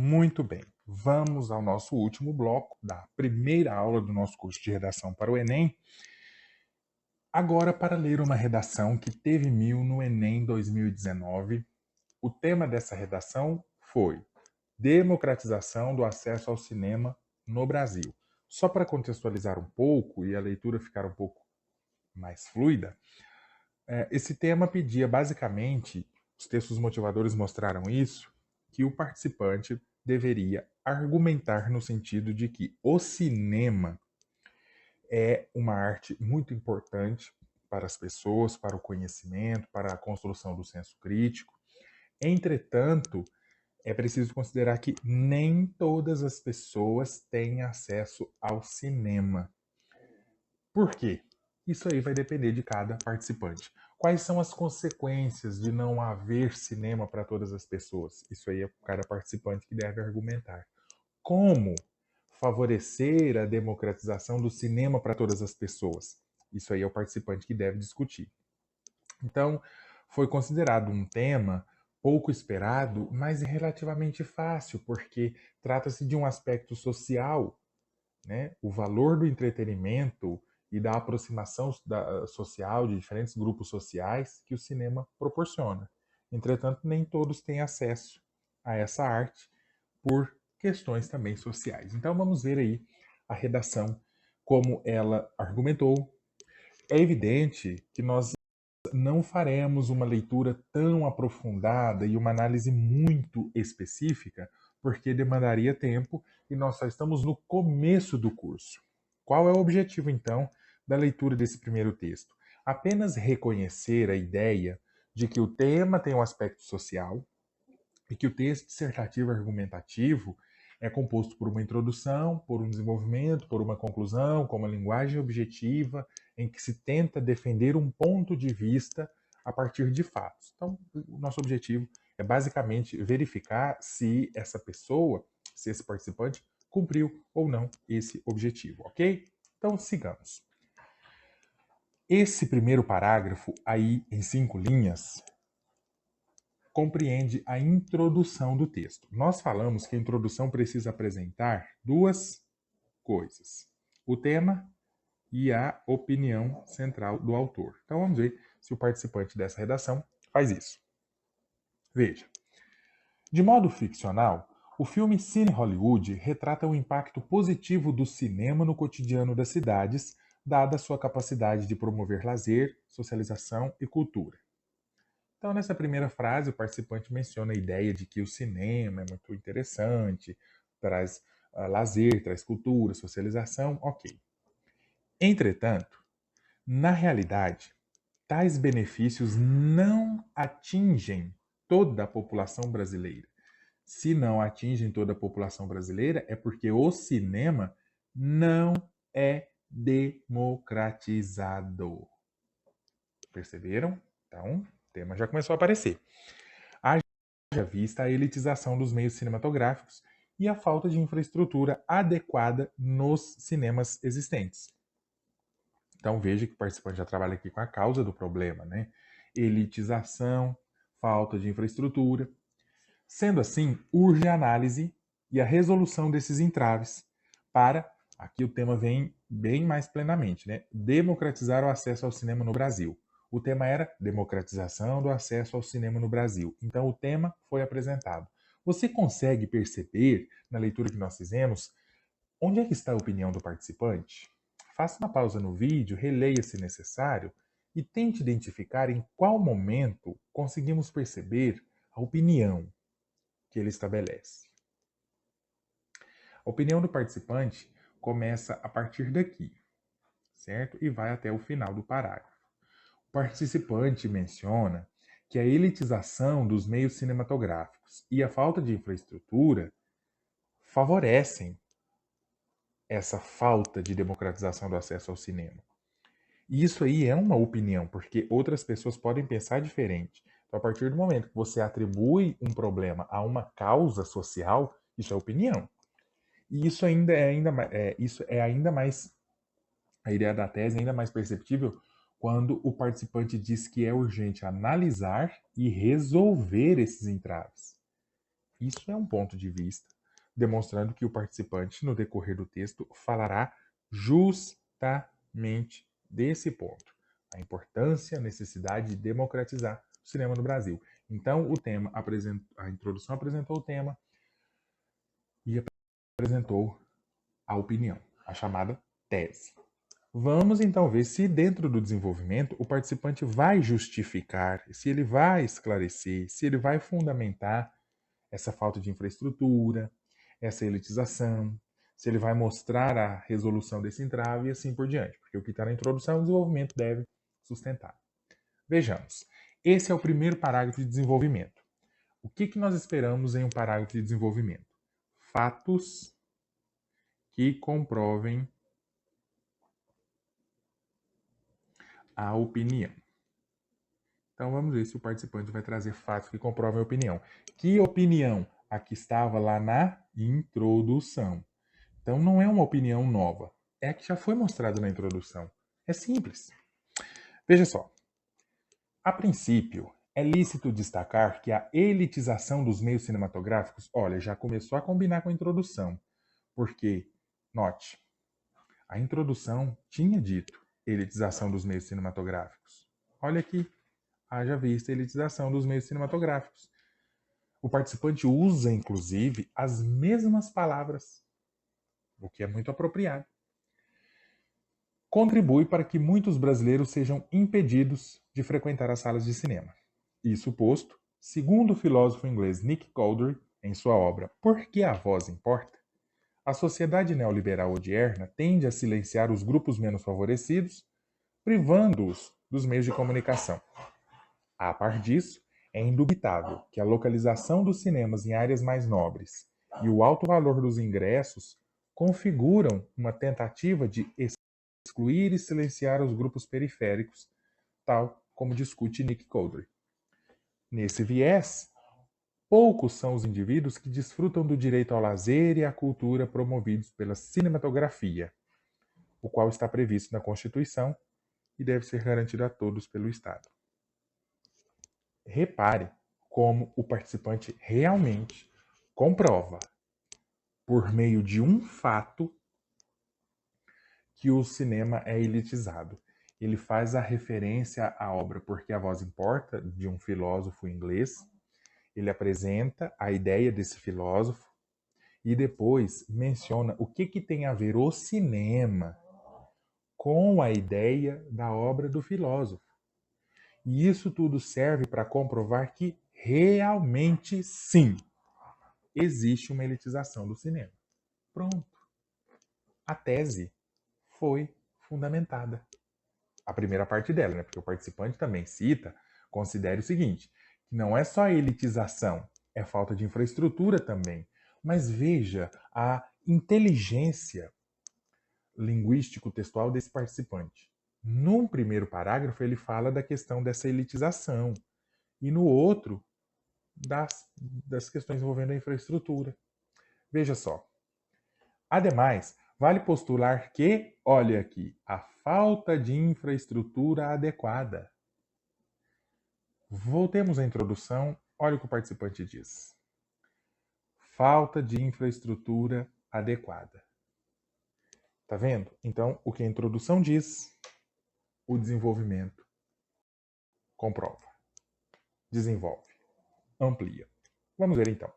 Muito bem, vamos ao nosso último bloco da primeira aula do nosso curso de redação para o Enem. Agora, para ler uma redação que teve 1000 no Enem 2019, o tema dessa redação foi Democratização do acesso ao cinema no Brasil. Só para contextualizar um pouco e a leitura ficar um pouco mais fluida, esse tema pedia basicamente, os textos motivadores mostraram isso, que o participante deveria argumentar no sentido de que o cinema é uma arte muito importante para as pessoas, para o conhecimento, para a construção do senso crítico. Entretanto, é preciso considerar que nem todas as pessoas têm acesso ao cinema. Por quê? Isso aí vai depender de cada participante. Quais são as consequências de não haver cinema para todas as pessoas? Isso aí é cada participante que deve argumentar. Como favorecer a democratização do cinema para todas as pessoas? Isso aí é o participante que deve discutir. Então, foi considerado um tema pouco esperado, mas relativamente fácil, porque trata-se de um aspecto social, né? O valor do entretenimento e da aproximação social de diferentes grupos sociais que o cinema proporciona. Entretanto, nem todos têm acesso a essa arte por questões também sociais. Então, vamos ver aí a redação, como ela argumentou. É evidente que nós não faremos uma leitura tão aprofundada e uma análise muito específica, porque demandaria tempo e nós só estamos no começo do curso. Qual é o objetivo, então, da leitura desse primeiro texto? Apenas reconhecer a ideia de que o tema tem um aspecto social e que o texto dissertativo argumentativo é composto por uma introdução, por um desenvolvimento, por uma conclusão, com uma linguagem objetiva, em que se tenta defender um ponto de vista a partir de fatos. Então, o nosso objetivo é basicamente verificar se essa pessoa, se esse participante, cumpriu ou não esse objetivo, ok? Então, sigamos. Esse primeiro parágrafo, aí em 5 linhas, compreende a introdução do texto. Nós falamos que a introdução precisa apresentar duas coisas: o tema e a opinião central do autor. Então vamos ver se o participante dessa redação faz isso. Veja. De modo ficcional, o filme Cine Hollywood retrata o impacto positivo do cinema no cotidiano das cidades, dada sua capacidade de promover lazer, socialização e cultura. Então, nessa primeira frase, o participante menciona a ideia de que o cinema é muito interessante, traz lazer, traz cultura, socialização, ok. Entretanto, na realidade, tais benefícios não atingem toda a população brasileira. Se não atingem toda a população brasileira, é porque o cinema não é democratizado. Perceberam? Então, o tema já começou a aparecer. Haja vista a elitização dos meios cinematográficos e a falta de infraestrutura adequada nos cinemas existentes. Então veja que o participante já trabalha aqui com a causa do problema, né? Elitização, falta de infraestrutura. Sendo assim, urge a análise e a resolução desses entraves para, aqui o tema vem bem mais plenamente, né? Democratizar o acesso ao cinema no Brasil. O tema era democratização do acesso ao cinema no Brasil. Então o tema foi apresentado. Você consegue perceber, na leitura que nós fizemos, onde é que está a opinião do participante? Faça uma pausa no vídeo, releia se necessário e tente identificar em qual momento conseguimos perceber a opinião que ele estabelece. A opinião do participante começa a partir daqui, certo? E vai até o final do parágrafo. O participante menciona que a elitização dos meios cinematográficos e a falta de infraestrutura favorecem essa falta de democratização do acesso ao cinema. E isso aí é uma opinião, porque outras pessoas podem pensar diferente. Então, a partir do momento que você atribui um problema a uma causa social, isso é opinião. E isso isso é ainda mais, a ideia da tese é ainda mais perceptível quando o participante diz que é urgente analisar e resolver esses entraves. Isso é um ponto de vista, demonstrando que o participante, no decorrer do texto, falará justamente desse ponto. A importância, a necessidade de democratizar o cinema no Brasil. Então, a introdução apresentou o tema e apresentou a opinião, a chamada tese. Vamos então ver se dentro do desenvolvimento o participante vai justificar, se ele vai esclarecer, se ele vai fundamentar essa falta de infraestrutura, essa elitização, se ele vai mostrar a resolução desse entrave e assim por diante, porque o que está na introdução o desenvolvimento deve sustentar. Vejamos, esse é o primeiro parágrafo de desenvolvimento. O que nós esperamos em um parágrafo de desenvolvimento? Fatos que comprovem a opinião. Então vamos ver se o participante vai trazer fatos que comprovem a opinião. Que opinião? A que estava lá na introdução. Então não é uma opinião nova, é a que já foi mostrada na introdução. É simples. Veja só. A princípio, é lícito destacar que a elitização dos meios cinematográficos, olha, já começou a combinar com a introdução. Porque, note, a introdução tinha dito elitização dos meios cinematográficos. Olha aqui, haja vista a elitização dos meios cinematográficos. O participante usa, inclusive, as mesmas palavras, o que é muito apropriado. Contribui para que muitos brasileiros sejam impedidos de frequentar as salas de cinema. Isso posto, segundo o filósofo inglês Nick Cowdery, em sua obra Por que a Voz Importa?, a sociedade neoliberal odierna tende a silenciar os grupos menos favorecidos, privando-os dos meios de comunicação. A par disso, é indubitável que a localização dos cinemas em áreas mais nobres e o alto valor dos ingressos configuram uma tentativa de excluir e silenciar os grupos periféricos, tal como discute Nick Cowdery. Nesse viés, poucos são os indivíduos que desfrutam do direito ao lazer e à cultura promovidos pela cinematografia, o qual está previsto na Constituição e deve ser garantido a todos pelo Estado. Repare como o participante realmente comprova, por meio de um fato, que o cinema é elitizado. Ele faz a referência à obra Porque a Voz Importa, de um filósofo inglês. Ele apresenta a ideia desse filósofo e depois menciona o que tem a ver o cinema com a ideia da obra do filósofo. E isso tudo serve para comprovar que realmente sim, existe uma elitização do cinema. Pronto. A tese foi fundamentada. A primeira parte dela, né? Porque o participante também cita, considere o seguinte, que não é só a elitização, é falta de infraestrutura também. Mas veja a inteligência linguístico-textual desse participante. Num primeiro parágrafo, ele fala da questão dessa elitização. E no outro, das questões envolvendo a infraestrutura. Veja só. Ademais, vale postular que, olha aqui, a falta de infraestrutura adequada. Voltemos à introdução, olha o que o participante diz. Falta de infraestrutura adequada. Tá vendo? Então, o que a introdução diz, o desenvolvimento comprova, desenvolve, amplia. Vamos ver então.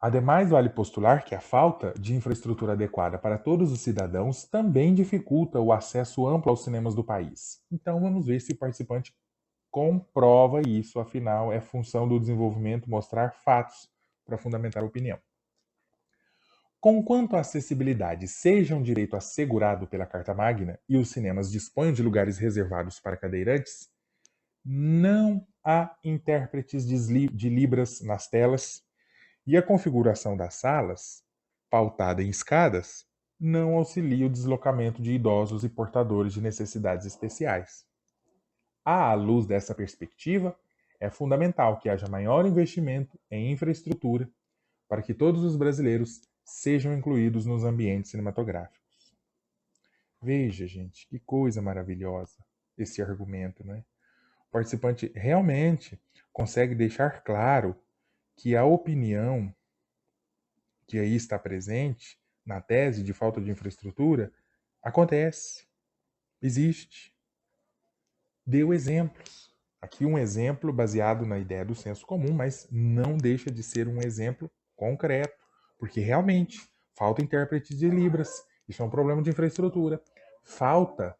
Ademais, vale postular que a falta de infraestrutura adequada para todos os cidadãos também dificulta o acesso amplo aos cinemas do país. Então, vamos ver se o participante comprova isso, afinal, é função do desenvolvimento mostrar fatos para fundamentar a opinião. Conquanto a acessibilidade seja um direito assegurado pela Carta Magna e os cinemas disponham de lugares reservados para cadeirantes, não há intérpretes de libras nas telas e a configuração das salas, pautada em escadas, não auxilia o deslocamento de idosos e portadores de necessidades especiais. À luz dessa perspectiva, é fundamental que haja maior investimento em infraestrutura para que todos os brasileiros sejam incluídos nos ambientes cinematográficos. Veja, gente, que coisa maravilhosa esse argumento, né? O participante realmente consegue deixar claro que a opinião que aí está presente na tese de falta de infraestrutura, acontece, existe. Deu exemplos. Aqui um exemplo baseado na ideia do senso comum, mas não deixa de ser um exemplo concreto, porque realmente falta intérprete de Libras, isso é um problema de infraestrutura. Falta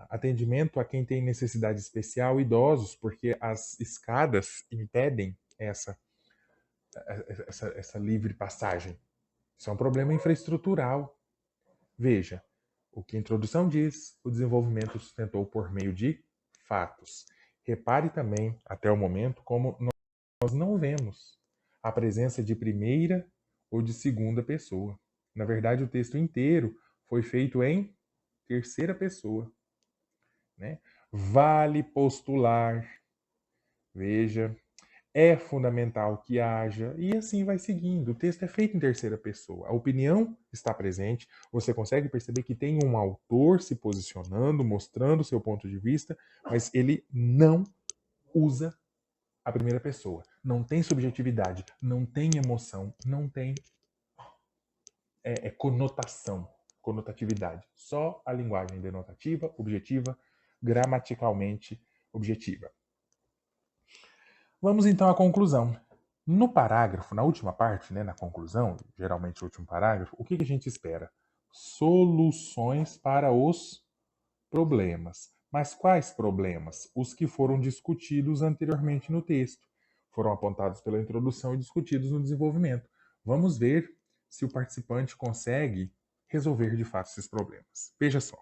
atendimento a quem tem necessidade especial, idosos, porque as escadas impedem essa livre passagem. Isso é um problema infraestrutural. Veja, o que a introdução diz, o desenvolvimento sustentou por meio de fatos. Repare também, até o momento, como nós não vemos a presença de primeira ou de segunda pessoa. Na verdade, o texto inteiro foi feito em terceira pessoa. Né? Vale postular. Veja, é fundamental que haja, e assim vai seguindo. O texto é feito em terceira pessoa. A opinião está presente, você consegue perceber que tem um autor se posicionando, mostrando o seu ponto de vista, mas ele não usa a primeira pessoa. Não tem subjetividade, não tem emoção, não tem conotação, conotatividade. Só a linguagem denotativa, objetiva, gramaticalmente objetiva. Vamos então à conclusão. No parágrafo, na última parte, né, na conclusão, geralmente o último parágrafo, o que a gente espera? Soluções para os problemas. Mas quais problemas? Os que foram discutidos anteriormente no texto. Foram apontados pela introdução e discutidos no desenvolvimento. Vamos ver se o participante consegue resolver de fato esses problemas. Veja só.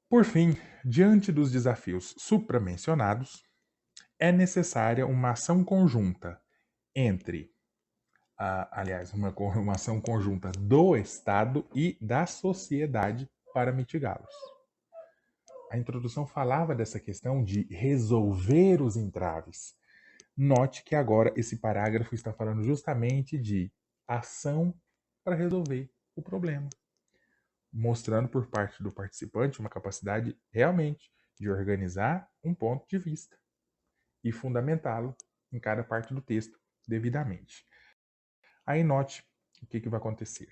Por fim, diante dos desafios supramencionados, é necessária uma ação conjunta entre, uma ação conjunta do Estado e da sociedade para mitigá-los. A introdução falava dessa questão de resolver os entraves. Note que agora esse parágrafo está falando justamente de ação para resolver o problema, mostrando por parte do participante uma capacidade realmente de organizar um ponto de vista e fundamentá-lo em cada parte do texto devidamente. Aí note o que vai acontecer.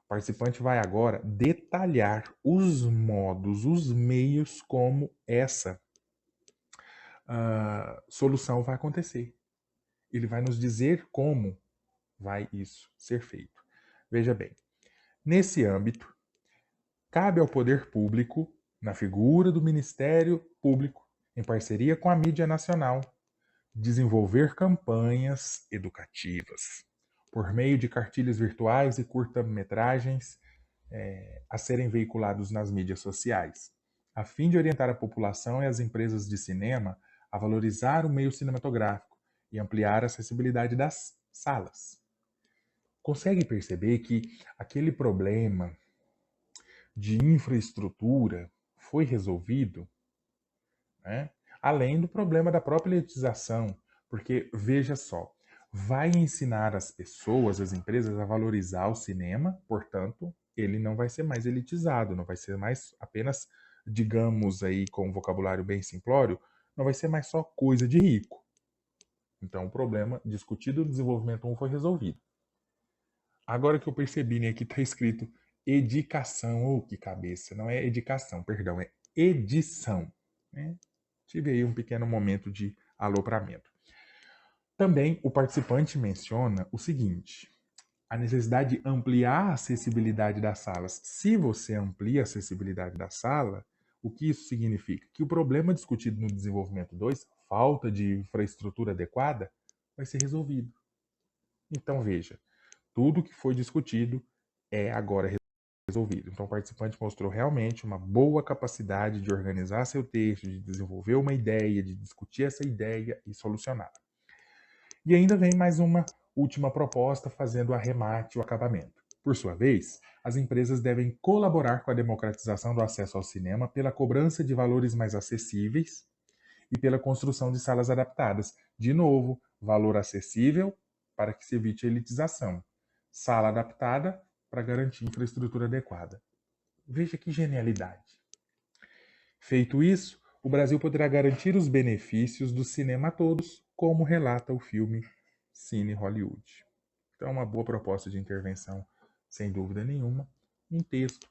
O participante vai agora detalhar os modos, os meios como essa solução vai acontecer. Ele vai nos dizer como vai isso ser feito. Veja bem, nesse âmbito, cabe ao poder público, na figura do Ministério Público, em parceria com a mídia nacional, desenvolver campanhas educativas por meio de cartilhas virtuais e curta-metragens a serem veiculados nas mídias sociais, a fim de orientar a população e as empresas de cinema a valorizar o meio cinematográfico e ampliar a acessibilidade das salas. Consegue perceber que aquele problema de infraestrutura foi resolvido, né? Além do problema da própria elitização, porque veja só, vai ensinar as pessoas, as empresas a valorizar o cinema, portanto, ele não vai ser mais elitizado, não vai ser mais apenas, digamos aí com um vocabulário bem simplório, não vai ser mais só coisa de rico. Então, o problema discutido no desenvolvimento 1 foi resolvido. Agora que eu percebi, né, aqui está escrito edicação, ou que cabeça, não é edicação, perdão, é edição, né? Tive aí um pequeno momento de alopramento. Também o participante menciona o seguinte: a necessidade de ampliar a acessibilidade das salas. Se você amplia a acessibilidade da sala, o que isso significa? Que o problema discutido no desenvolvimento 2, falta de infraestrutura adequada, vai ser resolvido. Então veja, tudo que foi discutido é agora resolvido. Então o participante mostrou realmente uma boa capacidade de organizar seu texto, de desenvolver uma ideia, de discutir essa ideia e solucionar. E ainda vem mais uma última proposta fazendo o arremate, o acabamento. Por sua vez, as empresas devem colaborar com a democratização do acesso ao cinema pela cobrança de valores mais acessíveis e pela construção de salas adaptadas. De novo, valor acessível para que se evite a elitização. Sala adaptada para garantir infraestrutura adequada. Veja que genialidade. Feito isso, o Brasil poderá garantir os benefícios do cinema a todos, como relata o filme Cine Hollywood. Então, é uma boa proposta de intervenção, sem dúvida nenhuma. Um texto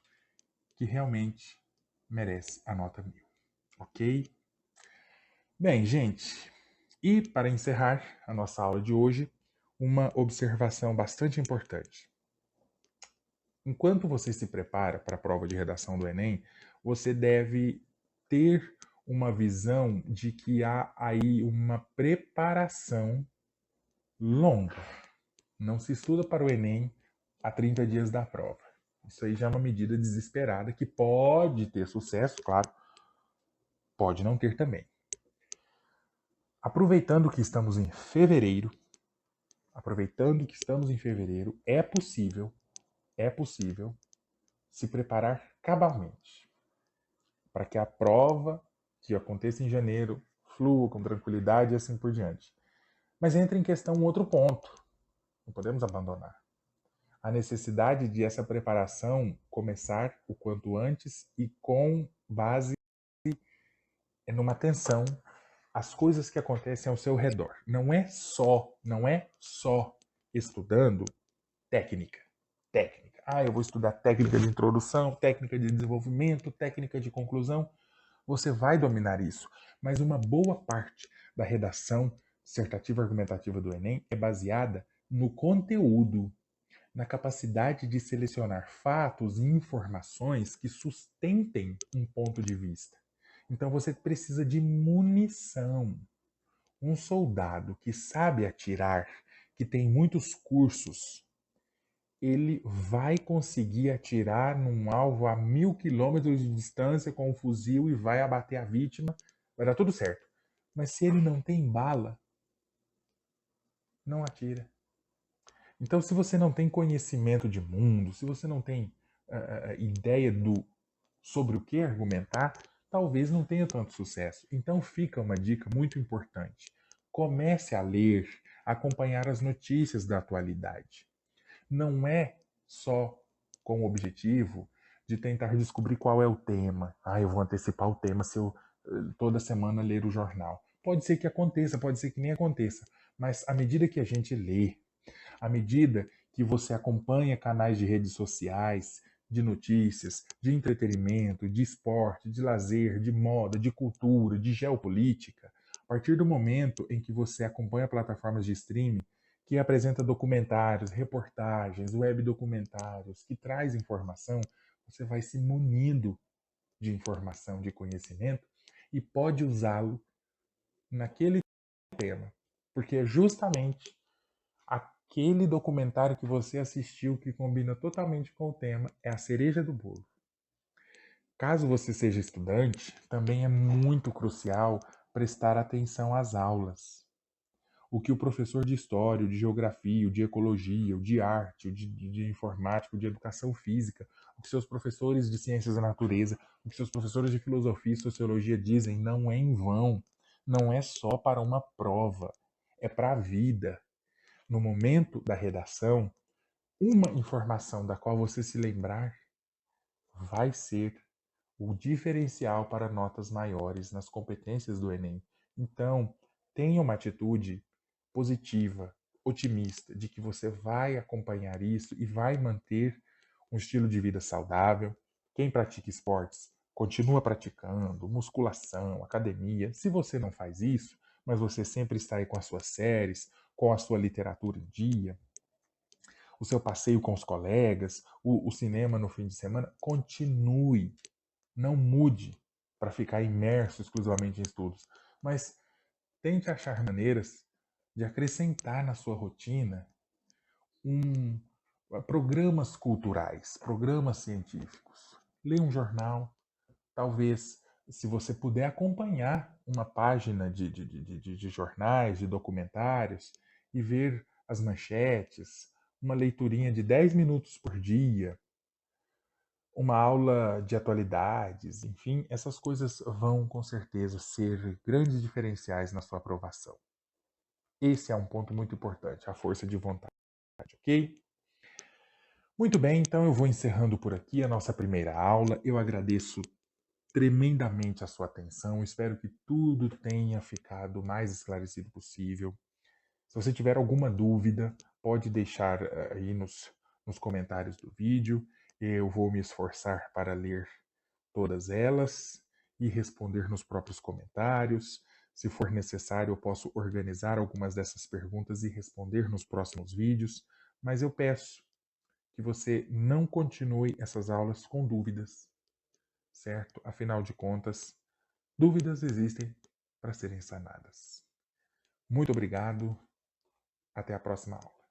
que realmente merece a nota 1000. Ok? Bem, gente, e para encerrar a nossa aula de hoje, uma observação bastante importante. Enquanto você se prepara para a prova de redação do Enem, você deve ter uma visão de que há aí uma preparação longa. Não se estuda para o Enem a 30 dias da prova. Isso aí já é uma medida desesperada que pode ter sucesso, claro, pode não ter também. Aproveitando que estamos em fevereiro, é possível se preparar cabalmente para que a prova que aconteça em janeiro flua com tranquilidade e assim por diante. Mas entra em questão um outro ponto, não podemos abandonar. A necessidade de essa preparação começar o quanto antes e com base numa atenção às coisas que acontecem ao seu redor. Não é só estudando técnica. Eu vou estudar técnica de introdução, técnica de desenvolvimento, técnica de conclusão. Você vai dominar isso. Mas uma boa parte da redação dissertativa argumentativa do Enem é baseada no conteúdo, na capacidade de selecionar fatos e informações que sustentem um ponto de vista. Então você precisa de munição. Um soldado que sabe atirar, que tem muitos cursos, ele vai conseguir atirar num alvo a 1000 km de distância com um fuzil e vai abater a vítima, vai dar tudo certo. Mas se ele não tem bala, não atira. Então, se você não tem conhecimento de mundo, se você não tem ideia sobre o que argumentar, talvez não tenha tanto sucesso. Então, fica uma dica muito importante. Comece a ler, acompanhar as notícias da atualidade. Não é só com o objetivo de tentar descobrir qual é o tema. Eu vou antecipar o tema se eu toda semana ler o jornal. Pode ser que aconteça, pode ser que nem aconteça. Mas à medida que a gente lê, à medida que você acompanha canais de redes sociais, de notícias, de entretenimento, de esporte, de lazer, de moda, de cultura, de geopolítica, a partir do momento em que você acompanha plataformas de streaming que apresenta documentários, reportagens, web documentários, que traz informação, você vai se munindo de informação, de conhecimento e pode usá-lo naquele tema, porque é justamente aquele documentário que você assistiu que combina totalmente com o tema, é a cereja do bolo. Caso você seja estudante, também é muito crucial prestar atenção às aulas. O que o professor de história, de geografia, de ecologia, de arte, de informática, de educação física, o que seus professores de ciências da natureza, o que seus professores de filosofia e sociologia dizem não é em vão, não é só para uma prova, é para a vida. No momento da redação, uma informação da qual você se lembrar vai ser o diferencial para notas maiores nas competências do Enem. Então, tenha uma atitude positiva, otimista, de que você vai acompanhar isso e vai manter um estilo de vida saudável. Quem pratica esportes, continua praticando, musculação, academia. Se você não faz isso, mas você sempre está aí com as suas séries, com a sua literatura em dia, o seu passeio com os colegas, o cinema no fim de semana, continue. Não mude para ficar imerso exclusivamente em estudos, mas tente achar maneiras de acrescentar na sua rotina um, programas culturais, programas científicos. Leia um jornal, talvez, se você puder acompanhar uma página de jornais, de documentários e ver as manchetes, uma leiturinha de 10 minutos por dia, uma aula de atualidades, enfim, essas coisas vão com certeza ser grandes diferenciais na sua aprovação. Esse é um ponto muito importante, a força de vontade, ok? Muito bem, então eu vou encerrando por aqui a nossa primeira aula. Eu agradeço tremendamente a sua atenção, espero que tudo tenha ficado o mais esclarecido possível. Se você tiver alguma dúvida, pode deixar aí nos comentários do vídeo. Eu vou me esforçar para ler todas elas e responder nos próprios comentários. Se for necessário, eu posso organizar algumas dessas perguntas e responder nos próximos vídeos, mas eu peço que você não continue essas aulas com dúvidas, certo? Afinal de contas, dúvidas existem para serem sanadas. Muito obrigado. Até a próxima aula.